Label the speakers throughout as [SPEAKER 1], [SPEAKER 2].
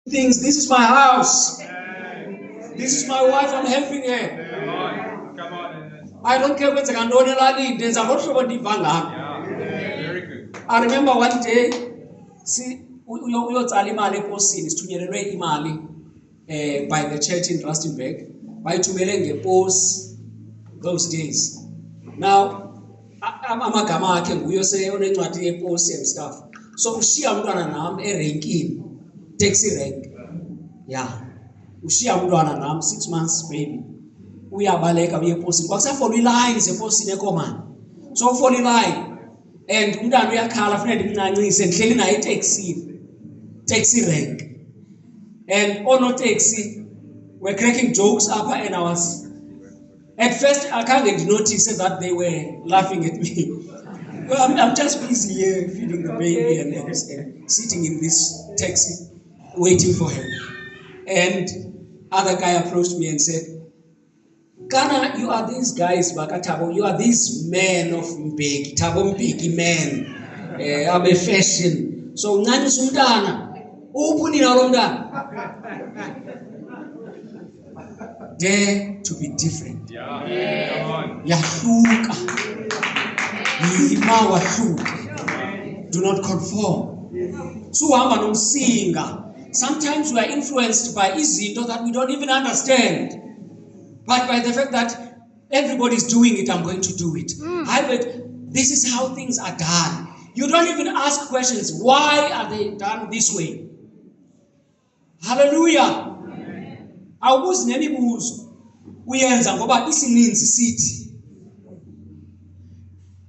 [SPEAKER 1] things. This is my house. This is my wife. I'm helping her.
[SPEAKER 2] Come on.
[SPEAKER 1] I don't care what's going on. There's a lot of
[SPEAKER 2] Very good.
[SPEAKER 1] I remember one day, see, uyotsala imali eposini, sithunyelelwe imali by the church in Rustenburg. Bayithumele ngeposi those days. Now, amagama akhe nguye onencwadi yeposi and stuff. So ushiya umntwana nami erenkini, taxi rank. Yeah. Ushiya umntwana nami 6 months baby. Uyabaleka uye eposini. Kwakusafolwa iline zeposini eKomani. So ufolwa iline. And umntwana uyakhala funeka ndimncancise ndihleli naye taxi rank. And oonoteksi were cracking jokes up, and I was at first I can't notice that they were laughing at me. Well, I'm just busy here feeding the baby and sitting in this taxi waiting for him. And other guy approached me and said, Ghana, you are these guys, Bakatabo, you are these men of Mbeki, Tabo Mbeki men, Abe fashion. So, Nani Sundana, open in Arunda. Dare to be different.
[SPEAKER 2] Yeah. Come on.
[SPEAKER 1] Yahluka. Lima wahluka. Do not conform. So, I'm an singer. Sometimes we are influenced by izinto that we don't even understand. But by the fact that everybody is doing it, I'm going to do it. I bet this is how things are done. You don't even ask questions. Why are they done this way? Hallelujah. Awubuzi nemibuzo. Uyenza ngoba isininzi sithi.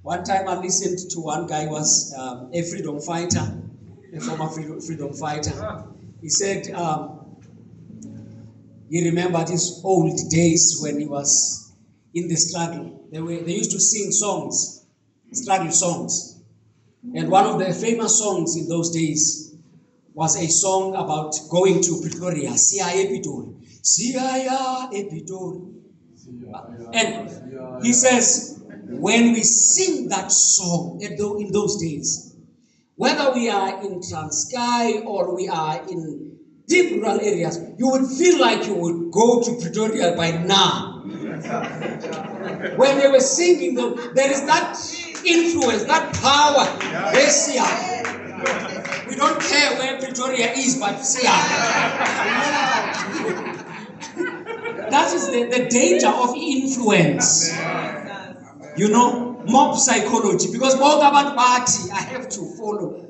[SPEAKER 1] One time I listened to one guy who was a freedom fighter, a former freedom fighter. He said, he remembered his old days when he was in the struggle. They used to sing songs, struggle songs. And one of the famous songs in those days was a song about going to Pretoria, Siyaya ePitori. Siyaya ePitori. And he says, when we sing that song in those days, whether we are in Transkei or we are in deep rural areas, you would feel like you would go to Pretoria by now. When they were singing, there is that influence, that power. We don't care where Pretoria is, but that is the danger of influence. You know, mob psychology. Because both about party, I have to follow.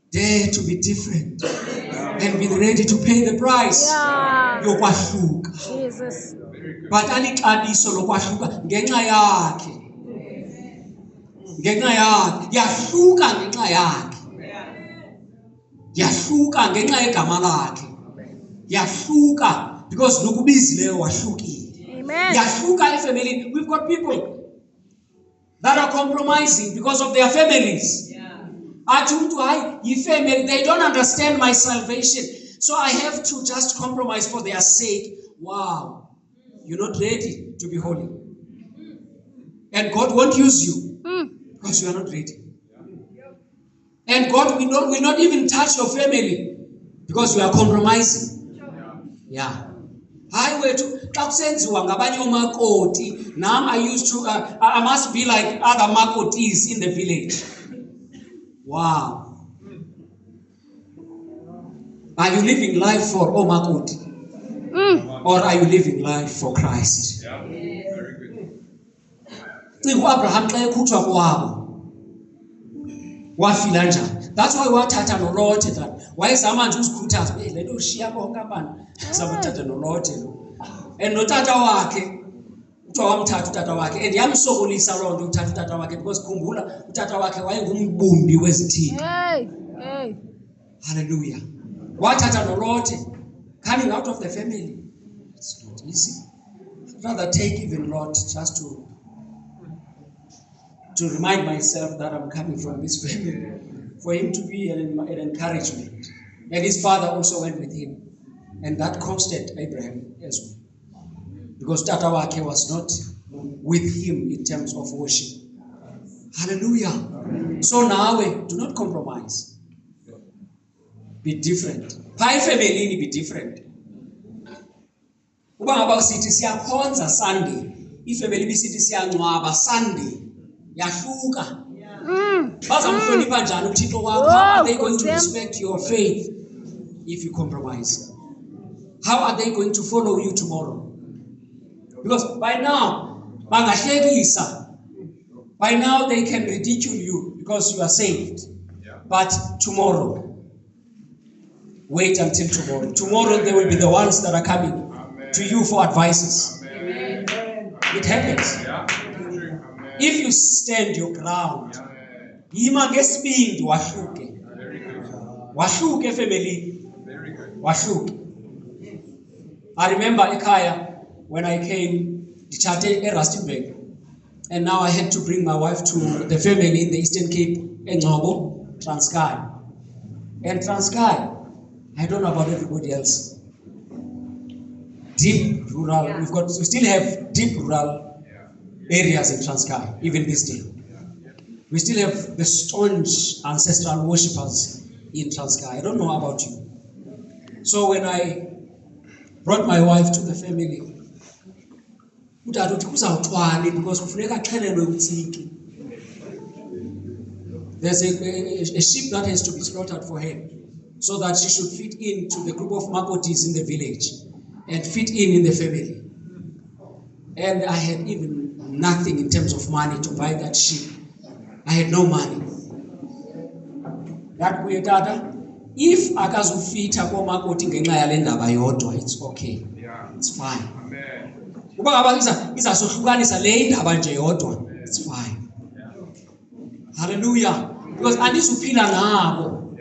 [SPEAKER 1] Dare to be different and be ready to pay the price.
[SPEAKER 3] Jesus.
[SPEAKER 1] But alixabiso lokwahluka ngenxa yakhe. Ngenxa yakhe. Yahluka ngenxa yakhe. Yahluka ngenxa yegama lakhe. Yahluka because nokubizileyo wahlukile.
[SPEAKER 3] Amen.
[SPEAKER 1] Yahluka efamily. We've got people that are compromising because of their families. They don't understand my salvation, so I have to just compromise for their sake. Wow, you're not ready to be holy, and God won't use you because you are not ready. And God will not even touch your family because you are compromising. Yeah. I used to. I must be like other makotis in the village. Wow. Are you living life for Omakoti? Or are you living life for Christ?
[SPEAKER 2] Yeah. Very good.
[SPEAKER 1] Abraham xa ekhutshwa kwabo wafila njani. That's why wathatha noLothe that. Wayezama nje uzikhuthaza le nto ushiya bonke abantu sabathatha noLothe lo. And notata wakhe kuthiwa wamthatha utata wakhe, and yamsokolisa loo nto uthatha utata wakhe because khumbula utata wakhe wayengumbumbi wezithixo.
[SPEAKER 3] Hey.
[SPEAKER 1] Hallelujah. Wathatha noLothe, coming out of the family. It's not easy. I'd rather take even Lot just to remind myself that I'm coming from this family, for him to be an encouragement. And his father also went with him, and that costed Abraham as well. Because Tata Wake was not with him in terms of worship. Hallelujah. So now, do not compromise. be different. Pha family be different. Uba ngaba sithi siyakhonza Sunday, ifamily bisithi siyancwaba Sunday, yahluka. Bazamhlonipha njani uThixo wakho? How are they going to respect your faith if you compromise? How are they going to follow you tomorrow? Because by now, bangahlekisa. By now they can ridicule you because you are saved. But tomorrow, wait until tomorrow. Tomorrow they will be the ones that are coming to you for advices. It happens. If you stand your ground, yima ngesibindi wahluke. Wahluke family. Wahluke. I remember ekhaya when I came to Rustenburg, and now I had to bring my wife to the family in the Eastern Cape, Engcobo, Transkei. And Transkei, I don't know about everybody else. Deep rural, we still have deep rural areas in Transkei, even this day. We still have the staunch ancestral worshippers in Transkei. I don't know about you. So when I brought my wife to the family, because there's a sheep that has to be slaughtered for her, so that she should fit into the group of Makotis in the village and fit in the family. And I had even nothing in terms of money to buy that sheep. I had no money. That way, Tata, if akazufita kwa Makoti ngenxa yale ndaba yodwa, it's okay. It's fine. Uba ngaba izasohlukanisa le indaba nje yodwa, it's fine. Hallelujah. Because andizuphila nabo.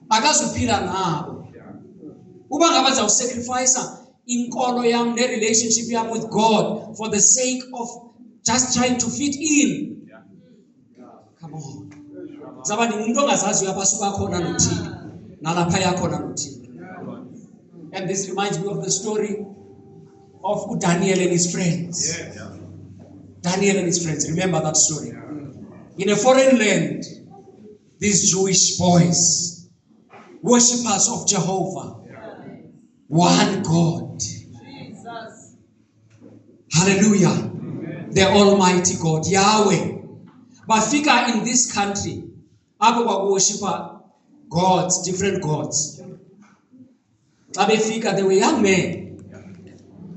[SPEAKER 1] Akazuphila nabo. Uba ngaba zawusacrifice inkolo yam ne-relationship yam with God for the sake of just trying to fit in. Come on. Zaba ningumuntu ongazaziyo abasuka khona nothini nalapha yakhona nothini. And this reminds me of the story of Daniel and his friends. Daniel and his friends. Remember that story. In a foreign land, these Jewish boys, worshippers of Jehovah, one God. Jesus. Hallelujah. The Almighty God, Yahweh. But figure in this country, worshipper gods, different gods. They were young men.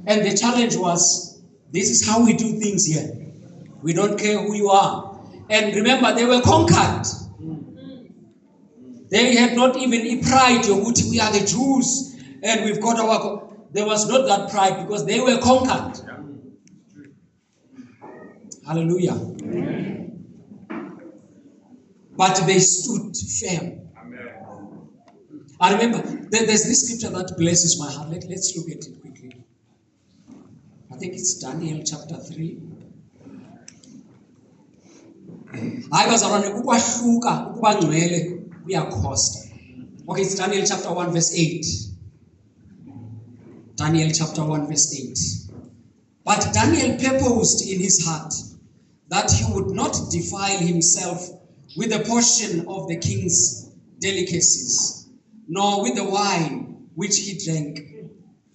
[SPEAKER 1] And the challenge was, this is how we do things here. We don't care who you are. And remember, they were conquered. They had not even a pride. We are the Jews and we've got our... There was not that pride because they were conquered. Hallelujah. Amen. But they stood firm. Amen. I remember, there's this scripture that blesses my heart. Let's look at it quickly. I think it's Daniel chapter 3. Okay, it's Daniel chapter 1 verse 8. Daniel chapter 1 verse 8. But Daniel purposed in his heart that he would not defile himself with a portion of the king's delicacies, nor with the wine which he drank.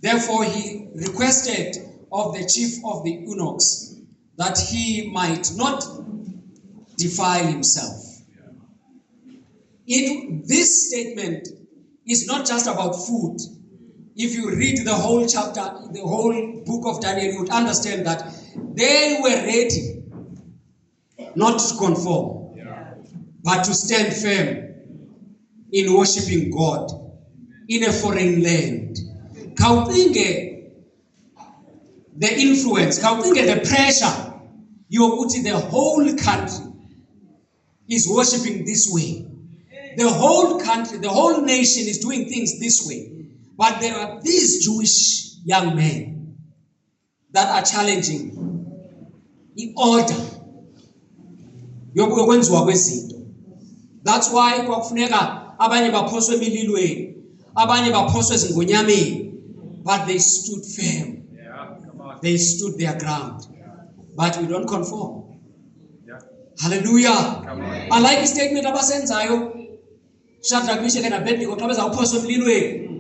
[SPEAKER 1] Therefore he requested of the chief of the eunuchs that he might not defile himself. This statement is not just about food. If you read the whole chapter, the whole book of Daniel, you would understand that they were ready not to conform, but to stand firm in worshiping God in a foreign land. The influence, the pressure, the whole country is worshiping this way. The whole country, the whole nation is doing things this way. But there are these Jewish young men that are challenging in order. That's why kwakufuneka abanye baphoswe emililweni, abanye baphoswe ezingonyameni, but they stood firm. They stood their ground. But we don't conform. Hallelujah. I like the statement abasenzayo. Shadrach, Meshach and Abednego xa bezawuphoswa emlilweni